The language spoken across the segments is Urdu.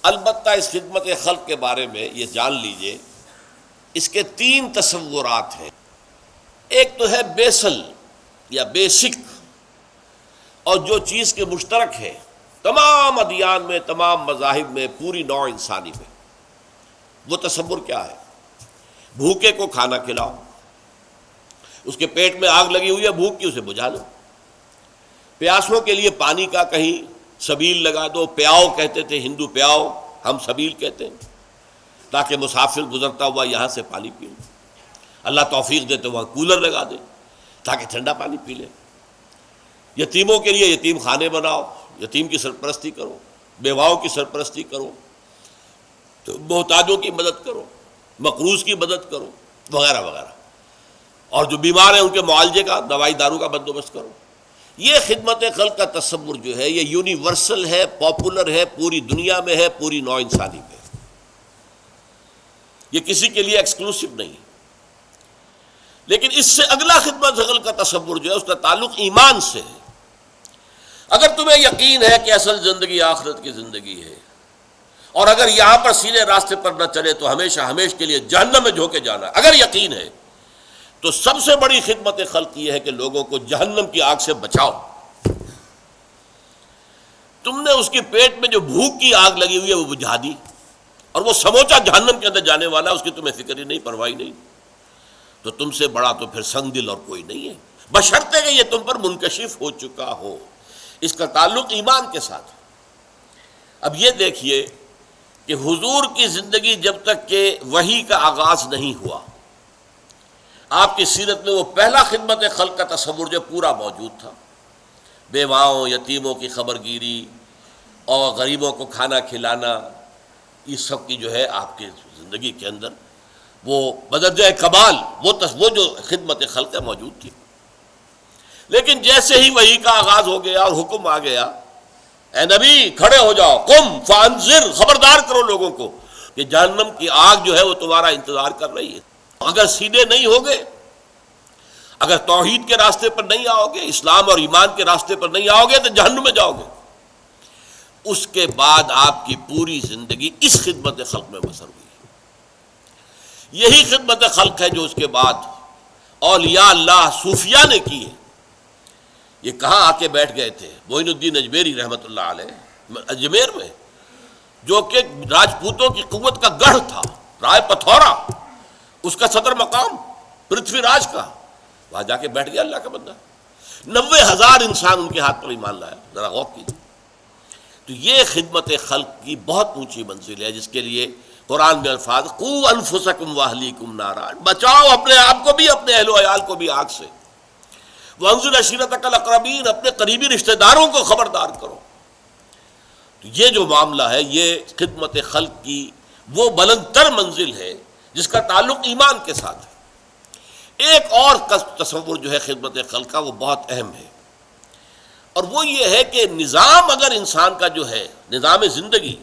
البتہ اس خدمت خلق کے بارے میں یہ جان لیجئے، اس کے 3 تصورات ہیں۔ ایک تو ہے بیسل یا بیسک، اور جو چیز کے مشترک ہے تمام ادیان میں، تمام مذاہب میں، پوری نوع انسانی میں۔ وہ تصور کیا ہے؟ بھوکے کو کھانا کھلاؤ، اس کے پیٹ میں آگ لگی ہوئی ہے، بھوک کی، اسے بجھا لو۔ پیاسوں کے لیے پانی کا کہیں سبیل لگا دو، پیاؤ کہتے تھے ہندو، پیاؤ، ہم سبیل کہتے ہیں، تاکہ مسافر گزرتا ہوا یہاں سے پانی پی لے۔ اللہ توفیق دے تو وہاں کولر لگا دے تاکہ ٹھنڈا پانی پی لے۔ یتیموں کے لیے یتیم خانے بناؤ، یتیم کی سرپرستی کرو، بیواؤں کی سرپرستی کرو، تو محتاجوں کی مدد کرو، مقروض کی مدد کرو، وغیرہ وغیرہ، اور جو بیمار ہیں ان کے معالجے کا، دوائی دارو کا بندوبست کرو۔ یہ خدمت خلق کا تصور جو ہے یہ یونیورسل ہے، پاپولر ہے، پوری دنیا میں ہے، پوری نوع انسانی میں ہے۔ یہ کسی کے لیے ایکسکلوسیو نہیں۔ لیکن اس سے اگلا خدمت خلق کا تصور جو ہے اس کا تعلق ایمان سے ہے۔ اگر تمہیں یقین ہے کہ اصل زندگی آخرت کی زندگی ہے، اور اگر یہاں پر سیدھے راستے پر نہ چلے تو ہمیشہ ہمیشہ کے لیے جہنم میں جھونکے جانا، اگر یقین ہے تو سب سے بڑی خدمت خلق یہ ہے کہ لوگوں کو جہنم کی آگ سے بچاؤ۔ تم نے اس کے پیٹ میں جو بھوک کی آگ لگی ہوئی ہے وہ بجھا دی، اور وہ سموچا جہنم کے اندر جانے والا، اس کی تمہیں فکر ہی نہیں، پرواہ نہیں، تو تم سے بڑا تو پھر سنگ دل اور کوئی نہیں ہے، بشرطے کہ یہ تم پر منکشف ہو چکا ہو۔ اس کا تعلق ایمان کے ساتھ۔ اب یہ دیکھیے کہ حضور کی زندگی جب تک کہ وحی کا آغاز نہیں ہوا، آپ کی سیرت میں وہ پہلا خدمت خلق کا تصور جو پورا موجود تھا، بیواؤں، یتیموں کی خبرگیری اور غریبوں کو کھانا کھلانا، یہ سب کی جو ہے آپ کی زندگی کے اندر وہ بدرجہ کمال وہ جو خدمت خلق موجود تھی۔ لیکن جیسے ہی وحی کا آغاز ہو گیا اور حکم آ گیا، اے نبی کھڑے ہو جاؤ، قم فانذر، خبردار کرو لوگوں کو کہ جہنم کی آگ جو ہے وہ تمہارا انتظار کر رہی ہے۔ اگر سیدھے نہیں ہوگے، اگر توحید کے راستے پر نہیں آؤ گے، اسلام اور ایمان کے راستے پر نہیں آؤ گے تو جہنم میں جاؤ گے۔ اس کے بعد آپ کی پوری زندگی اس خدمت خلق میں بسر ہوئی۔ یہی خدمت خلق ہے جو اس کے بعد اولیاء اللہ صوفیاء نے کی ہے۔ یہ کہاں آ کے بیٹھ گئے تھے؟ معین الدین اجمیری رحمۃ اللہ علیہ اجمیر میں، جو کہ راجپوتوں کی قوت کا گڑھ تھا، رائے پتھورا اس کا صدر مقام، پرتھوی راج کا، وہاں جا کے بیٹھ گیا اللہ کا بندہ۔ 90,000 انسان ان کے ہاتھ پر ایمان لایا، ذرا غور کیجیے۔ تو یہ خدمت خلق کی بہت اونچی منزل ہے، جس کے لیے قرآن میں الفاظ قوا انفسکم واہلیکم نارا، بچاؤ اپنے آپ کو بھی، اپنے اہل و عیال کو بھی آگ سے، وانذر عشیرتک الاقربین، اپنے قریبی رشتہ داروں کو خبردار کرو۔ تو یہ جو معاملہ ہے یہ خدمت خلق کی وہ بلند تر منزل ہے جس کا تعلق ایمان کے ساتھ ہے۔ ایک اور تصور جو ہے خدمت خلق کا وہ بہت اہم ہے، اور وہ یہ ہے کہ نظام اگر انسان کا جو ہے نظام زندگی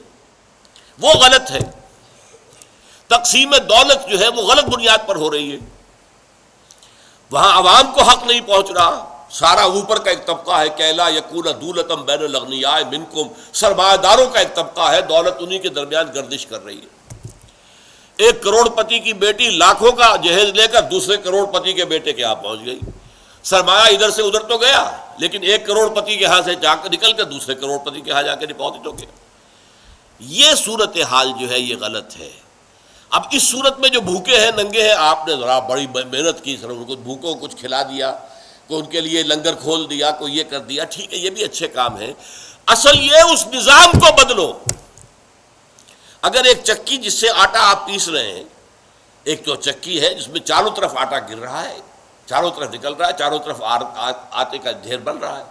وہ غلط ہے، تقسیم دولت جو ہے وہ غلط بنیاد پر ہو رہی ہے، وہاں عوام کو حق نہیں پہنچ رہا، سارا اوپر کا ایک طبقہ ہے کہ لا یکون دولتم بین الاغنیاء منکم، سرمایہ داروں کا ایک طبقہ ہے، دولت انہی کے درمیان گردش کر رہی ہے۔ 1 کروڑ پتی کی بیٹی لاکھوں کا جہیز لے کر دوسرے کروڑ پتی کے بیٹے کے یہاں پہنچ گئی، سرمایہ ادھر سے ادھر تو گیا، لیکن 1 کروڑ پتی کے ہاں سے جا کر نکل کر دوسرے کروڑ پتی کے ہاں جا کے پہنچ تو گیا۔ یہ صورتحال جو ہے یہ غلط ہے۔ اب اس صورت میں جو بھوکے ہیں، ننگے ہیں، آپ نے ذرا بڑی محنت کی، ان کو بھوکوں کو کچھ کھلا دیا، کوئی ان کے لیے لنگر کھول دیا، کوئی یہ کر دیا، ٹھیک ہے، یہ بھی اچھے کام ہیں۔ اصل یہ اس نظام کو بدلو۔ اگر ایک چکی جس سے آٹا آپ پیس رہے ہیں، ایک تو چکی ہے جس میں چاروں طرف آٹا گر رہا ہے، چاروں طرف نکل رہا ہے، چاروں طرف آٹے کا ڈھیر بن رہا ہے،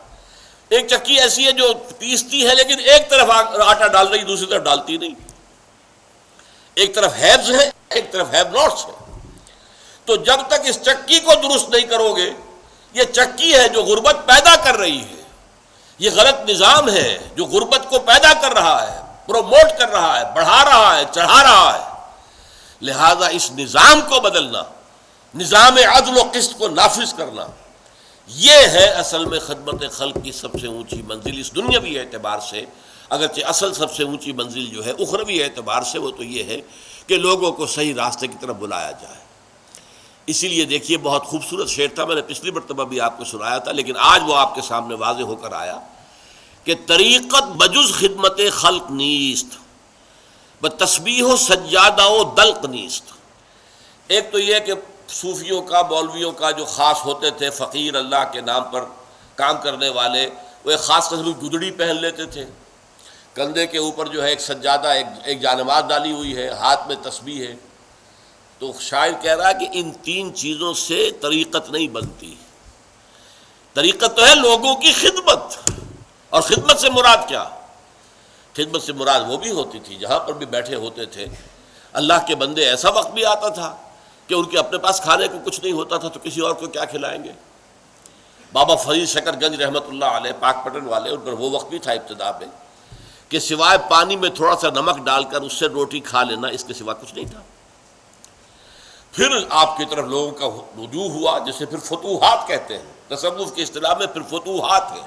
ایک چکی ایسی ہے جو پیستی ہے لیکن ایک طرف آٹا ڈال رہی دوسری طرف ڈالتی نہیں، ایک طرف ہیوز ہے ایک طرف ہیو ناٹس ہے۔ تو جب تک اس چکی کو درست نہیں کرو گے، یہ چکی ہے جو غربت پیدا کر رہی ہے، یہ غلط نظام ہے جو غربت کو پیدا کر رہا ہے، پروموٹ کر رہا ہے، بڑھا رہا ہے، چڑھا رہا ہے۔ لہذا اس نظام کو بدلنا، نظام عدل و قسط کو نافذ کرنا، یہ ہے اصل میں خدمت خلق کی سب سے اونچی منزل اس دنیاوی اعتبار سے۔ اگرچہ اصل سب سے اونچی منزل جو ہے اخروی اعتبار سے وہ تو یہ ہے کہ لوگوں کو صحیح راستے کی طرف بلایا جائے۔ اسی لیے دیکھیے بہت خوبصورت شعر تھا، میں نے پچھلی مرتبہ بھی آپ کو سنایا تھا، لیکن آج وہ آپ کے سامنے واضح ہو کر آیا کہ طریقت بجز خدمت خلق نیست، بتسبیح و سجادہ و دلق نیست۔ ایک تو یہ کہ صوفیوں کا، مولویوں کا جو خاص ہوتے تھے فقیر اللہ کے نام پر کام کرنے والے، وہ ایک خاص قسم کی گدڑی پہن لیتے تھے، کندھے کے اوپر جو ہے ایک سجادہ، ایک جانماز ڈالی ہوئی ہے، ہاتھ میں تسبیح ہے۔ تو شاعر کہہ رہا ہے کہ ان تین چیزوں سے طریقت نہیں بنتی۔ طریقت تو ہے لوگوں کی خدمت، اور خدمت سے مراد کیا؟ خدمت سے مراد وہ بھی ہوتی تھی جہاں پر بھی بیٹھے ہوتے تھے اللہ کے بندے، ایسا وقت بھی آتا تھا کہ ان کے اپنے پاس کھانے کو کچھ نہیں ہوتا تھا تو کسی اور کو کیا کھلائیں گے۔ بابا فرید شکر گنج رحمۃ اللہ علیہ، پاک پٹن والے، ان پر وہ وقت بھی تھا ابتدا میں کہ سوائے پانی میں تھوڑا سا نمک ڈال کر اس سے روٹی کھا لینا، اس کے سوا کچھ نہیں تھا۔ پھر آپ کی طرف لوگوں کا رجوع ہوا، جسے پھر فتوحات کہتے ہیں، تصوف کی اصطلاح میں پھر فتوحات ہے۔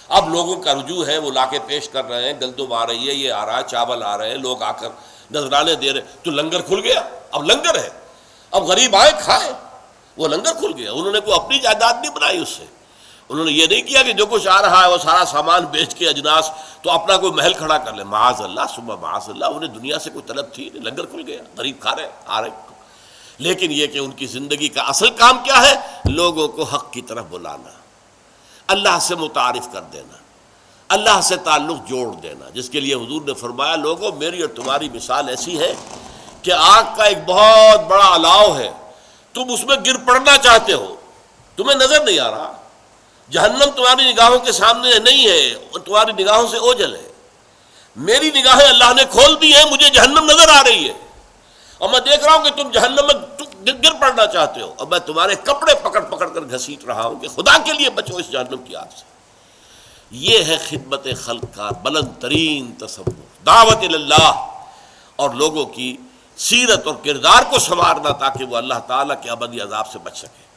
اب لوگوں کا رجوع ہے، وہ لا کے پیش کر رہے ہیں، گندم آ رہی ہے، یہ آ رہا ہے، چاول آ رہے ہیں، لوگ آ کر نذرانے دے رہے، تو لنگر کھل گیا۔ اب لنگر ہے، اب غریب آئے کھائے، وہ لنگر کھل گیا۔ انہوں نے کوئی اپنی جائیداد نہیں بنائی اس سے، انہوں نے یہ نہیں کیا کہ جو کچھ آ رہا ہے وہ سارا سامان بیچ کے اجناس تو اپنا کوئی محل کھڑا کر لے، معاذ اللہ ثم معاذ اللہ، انہیں دنیا سے کوئی طلب تھی نہیں، لنگر کھل گیا، غریب کھا رہے آ رہے۔ لیکن یہ کہ ان کی زندگی کا اصل کام کیا ہے؟ لوگوں کو حق کی طرف بلانا، اللہ سے متعارف کر دینا، اللہ سے تعلق جوڑ دینا، جس کے لیے حضور نے فرمایا لوگوں میری اور تمہاری مثال ایسی ہے کہ آگ کا ایک بہت بڑا الاؤ ہے، تم اس میں گر پڑنا چاہتے ہو، تمہیں نظر نہیں آ رہا، جہنم تمہاری نگاہوں کے سامنے نہیں ہے، تمہاری نگاہوں سے اوجھل ہے، میری نگاہیں اللہ نے کھول دی ہیں، مجھے جہنم نظر آ رہی ہے، اور میں دیکھ رہا ہوں کہ تم جہنم میں گر پڑنا چاہتے ہو، اور میں تمہارے کپڑے پکڑ پکڑ کر گھسیٹ رہا ہوں کہ خدا کے لیے بچو اس جہنم کی آگ سے۔ یہ ہے خدمت خلق کا بلند ترین تصور، دعوت اللہ، اور لوگوں کی سیرت اور کردار کو سنوارنا تاکہ وہ اللہ تعالیٰ کے ابدی عذاب سے بچ سکے۔